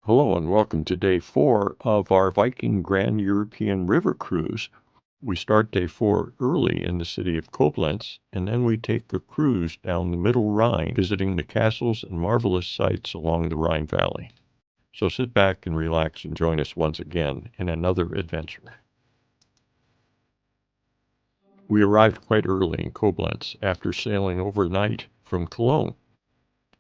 Hello and welcome to day 4 of our Viking Grand European River Cruise. We start day 4 early in the city of Koblenz, and then we take a cruise down the Middle Rhine, visiting the castles and marvelous sights along the Rhine Valley. So sit back and relax and join us once again in another adventure. We arrived quite early in Koblenz after sailing overnight from Cologne.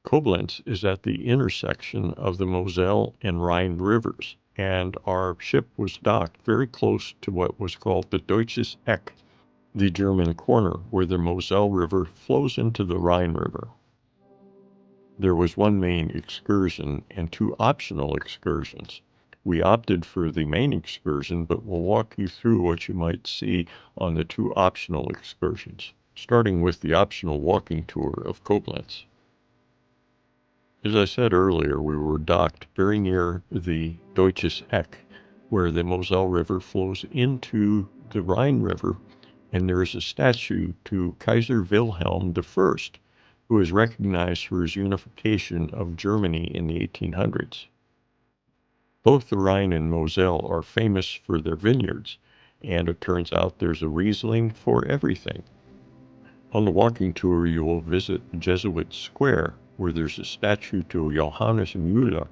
Koblenz is at the intersection of the Moselle and Rhine rivers, and our ship was docked very close to what was called the Deutsches Eck, the German corner, where the Moselle River flows into the Rhine River. There was one main excursion and 2 optional excursions. We opted for the main excursion, but we'll walk you through what you might see on the 2 optional excursions, starting with the optional walking tour of Koblenz. As I said earlier, we were docked very near the Deutsches Eck, where the Moselle River flows into the Rhine River, and there is a statue to Kaiser Wilhelm I, who is recognized for his unification of Germany in the 1800s. Both the Rhine and Moselle are famous for their vineyards, and it turns out there's a Riesling for everything. On the walking tour, you will visit Jesuit Square, where there's a statue to Johannes Müller,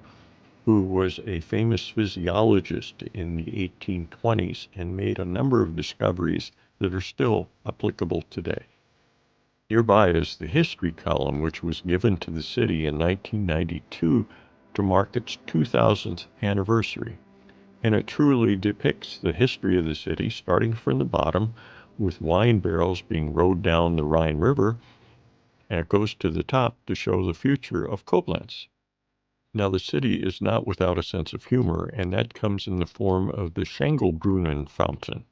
who was a famous physiologist in the 1820s and made a number of discoveries that are still applicable today. Nearby is the history column, which was given to the city in 1992 to mark its 2000th anniversary, and it truly depicts the history of the city, starting from the bottom, with wine barrels being rowed down the Rhine River, and it goes to the top to show the future of Koblenz. Now, the city is not without a sense of humor, and that comes in the form of the Schengelbrunnen fountain.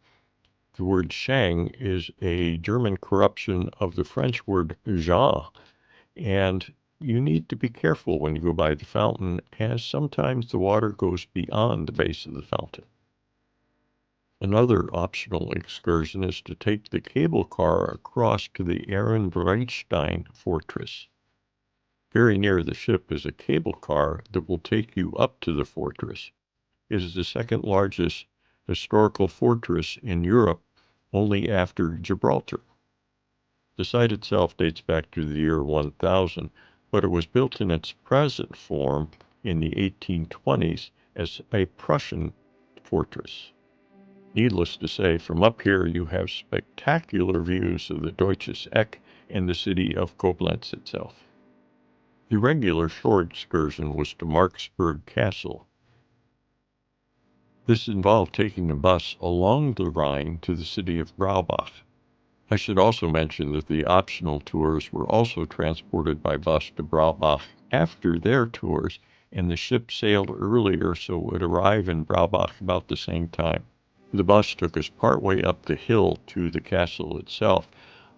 The word Schang is a German corruption of the French word Jean, and you need to be careful when you go by the fountain, as sometimes the water goes beyond the base of the fountain. Another optional excursion is to take the cable car across to the Ehrenbreitstein Fortress. Very near the ship is a cable car that will take you up to the fortress. It is the second largest historical fortress in Europe, only after Gibraltar. The site itself dates back to the year 1000, but it was built in its present form in the 1820s as a Prussian fortress. Needless to say, from up here you have spectacular views of the Deutsches Eck and the city of Koblenz itself. The regular shore excursion was to Marksburg Castle. This involved taking a bus along the Rhine to the city of Braubach. I should also mention that the optional tours were also transported by bus to Braubach after their tours, and the ship sailed earlier so it would arrive in Braubach about the same time. The bus took us partway up the hill to the castle itself,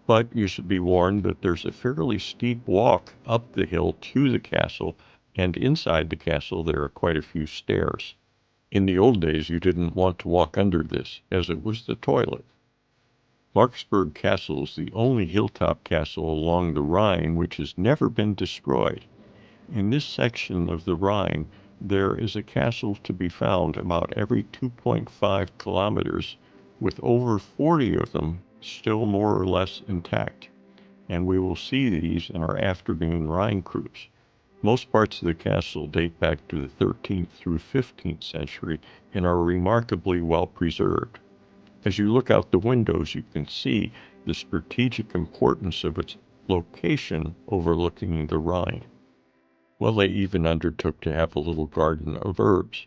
but you should be warned that there's a fairly steep walk up the hill to the castle, and inside the castle there are quite a few stairs. In the old days you didn't want to walk under this, as it was the toilet. Marksburg Castle is the only hilltop castle along the Rhine which has never been destroyed. In this section of the Rhine, there is a castle to be found about every 2.5 kilometers, with over 40 of them still more or less intact, and we will see these in our afternoon Rhine cruise. Most parts of the castle date back to the 13th through 15th century and are remarkably well preserved. As you look out the windows, you can see the strategic importance of its location overlooking the Rhine. Well, they even undertook to have a little garden of herbs.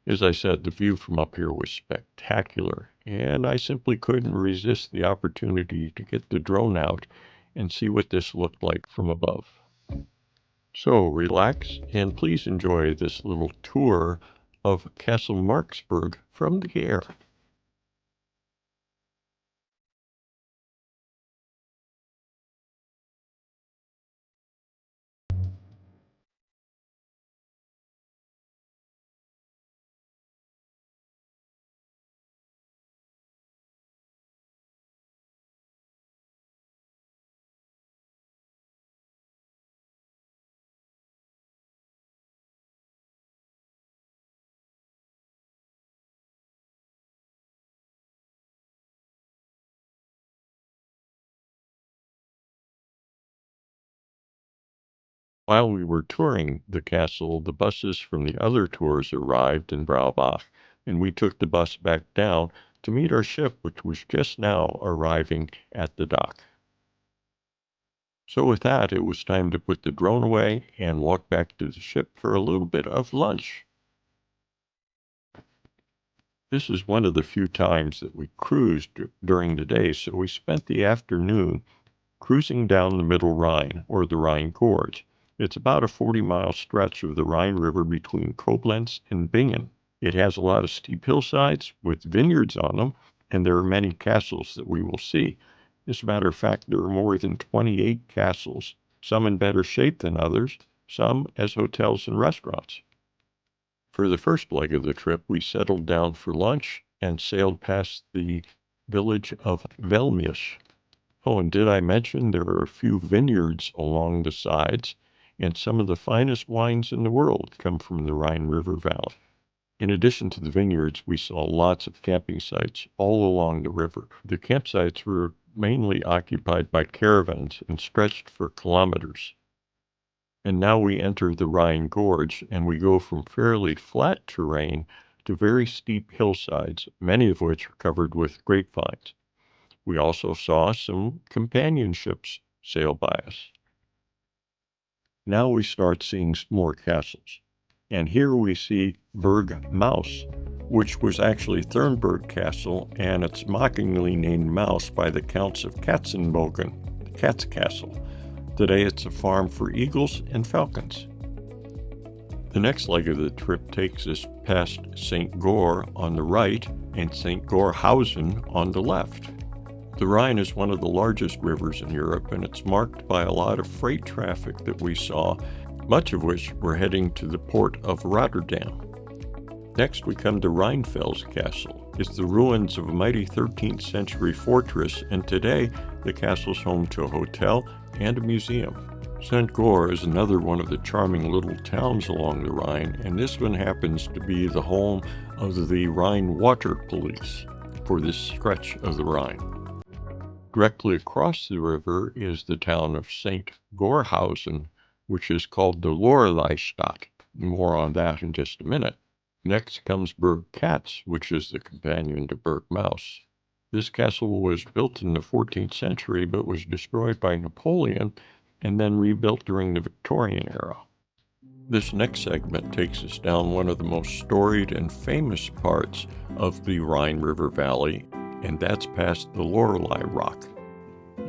As I said, the view from up here was spectacular, and I simply couldn't resist the opportunity to get the drone out and see what this looked like from above. So relax and please enjoy this little tour of Castle Marksburg from the air. While we were touring the castle, the buses from the other tours arrived in Braubach, and we took the bus back down to meet our ship, which was just now arriving at the dock. So with that, it was time to put the drone away and walk back to the ship for a little bit of lunch. This is one of the few times that we cruised during the day, so we spent the afternoon cruising down the Middle Rhine, or the Rhine Gorge. It's about a 40-mile stretch of the Rhine River between Koblenz and Bingen. It has a lot of steep hillsides with vineyards on them, and there are many castles that we will see. As a matter of fact, there are more than 28 castles, some in better shape than others, some as hotels and restaurants. For the first leg of the trip, we settled down for lunch and sailed past the village of Velmisch. Oh, and did I mention there are a few vineyards along the sides, and some of the finest wines in the world come from the Rhine River Valley. In addition to the vineyards, we saw lots of camping sites all along the river. The campsites were mainly occupied by caravans and stretched for kilometers. And now we enter the Rhine Gorge, and we go from fairly flat terrain to very steep hillsides, many of which are covered with grapevines. We also saw some companion ships sail by us. Now we start seeing more castles. And here we see Burg Maus, which was actually Thurnberg Castle, and it's mockingly named Maus by the Counts of Katzenbogen, the Cat's Castle. Today it's a farm for eagles and falcons. The next leg of the trip takes us past St. Goar on the right and St. Gorhausen on the left. The Rhine is one of the largest rivers in Europe, and it's marked by a lot of freight traffic that we saw, much of which were heading to the port of Rotterdam. Next, we come to Rheinfels Castle. It's the ruins of a mighty 13th century fortress, and today the castle's home to a hotel and a museum. St. Goar is another one of the charming little towns along the Rhine, and this one happens to be the home of the Rhine Water Police for this stretch of the Rhine. Directly across the river is the town of St. Gorhausen, which is called the Loreley Stadt. More on that in just a minute. Next comes Burg Katz, which is the companion to Burg Maus. This castle was built in the 14th century, but was destroyed by Napoleon and then rebuilt during the Victorian era. This next segment takes us down one of the most storied and famous parts of the Rhine River Valley, and that's past the Loreley Rock.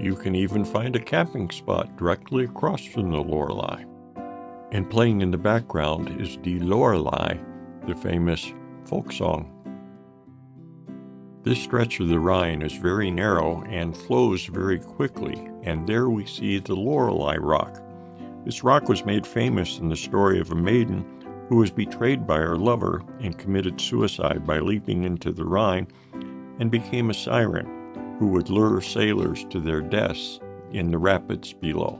You can even find a camping spot directly across from the Loreley. And playing in the background is Die Loreley, the famous folk song. This stretch of the Rhine is very narrow and flows very quickly, and there we see the Loreley Rock. This rock was made famous in the story of a maiden who was betrayed by her lover and committed suicide by leaping into the Rhine, and became a siren who would lure sailors to their deaths in the rapids below.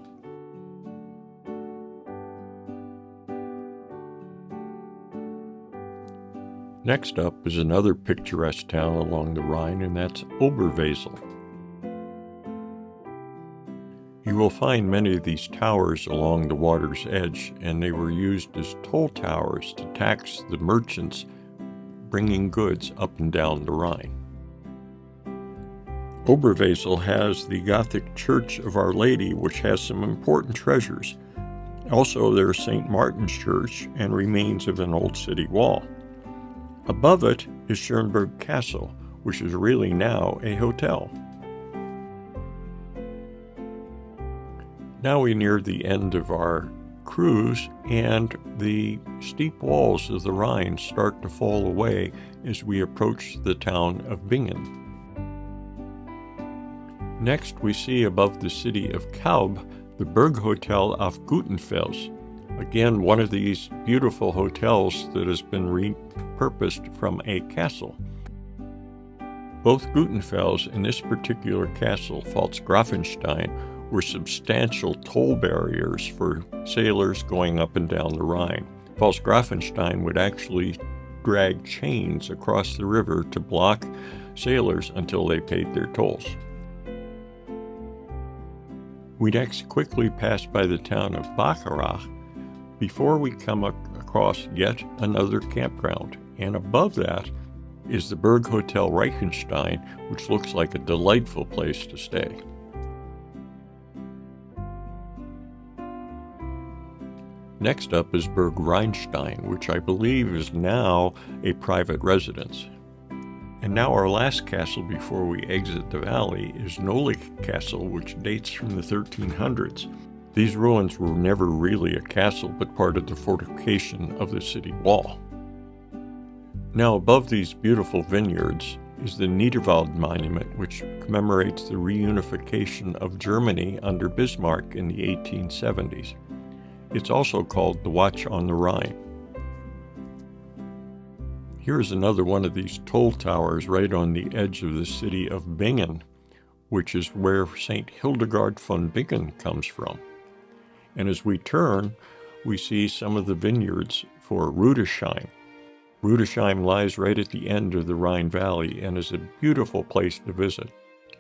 Next up is another picturesque town along the Rhine, and that's Oberwesel. You will find many of these towers along the water's edge, and they were used as toll towers to tax the merchants bringing goods up and down the Rhine. Oberwesel has the Gothic Church of Our Lady, which has some important treasures. Also, there's St. Martin's Church and remains of an old city wall. Above it is Ehrenbreitstein Castle, which is really now a hotel. Now we near the end of our cruise, and the steep walls of the Rhine start to fall away as we approach the town of Bingen. Next, we see above the city of Kaub the Berg Hotel auf Gutenfels. Again, one of these beautiful hotels that has been repurposed from a castle. Both Gutenfels and this particular castle, Pfalzgrafenstein, were substantial toll barriers for sailors going up and down the Rhine. Pfalzgrafenstein would actually drag chains across the river to block sailors until they paid their tolls. We next quickly pass by the town of Bacharach before we come across yet another campground, and above that is the Berg Hotel Reichenstein, which looks like a delightful place to stay. Next up is Berg Rheinstein, which I believe is now a private residence. And now our last castle before we exit the valley is Rhine Castle, which dates from the 1300s. These ruins were never really a castle, but part of the fortification of the city wall. Now above these beautiful vineyards is the Niederwald Monument, which commemorates the reunification of Germany under Bismarck in the 1870s. It's also called the Watch on the Rhine. Here is another one of these toll towers right on the edge of the city of Bingen, which is where St. Hildegard von Bingen comes from. And as we turn, we see some of the vineyards for Rudesheim. Rudesheim lies right at the end of the Rhine Valley and is a beautiful place to visit.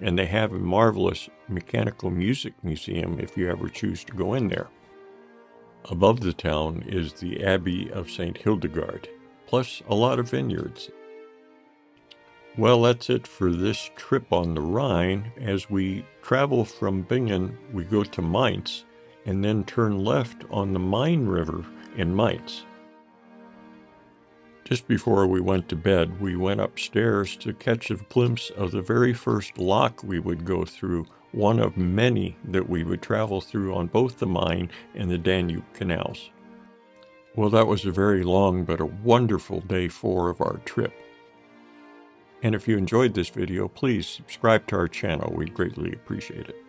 And they have a marvelous mechanical music museum if you ever choose to go in there. Above the town is the Abbey of St. Hildegard, plus a lot of vineyards. Well, that's it for this trip on the Rhine. As we travel from Bingen, we go to Mainz, and then turn left on the Main River in Mainz. Just before we went to bed, we went upstairs to catch a glimpse of the very first lock we would go through, one of many that we would travel through on both the Main and the Danube canals. Well, that was a very long but a wonderful day 4 of our trip. And if you enjoyed this video, please subscribe to our channel. We'd greatly appreciate it.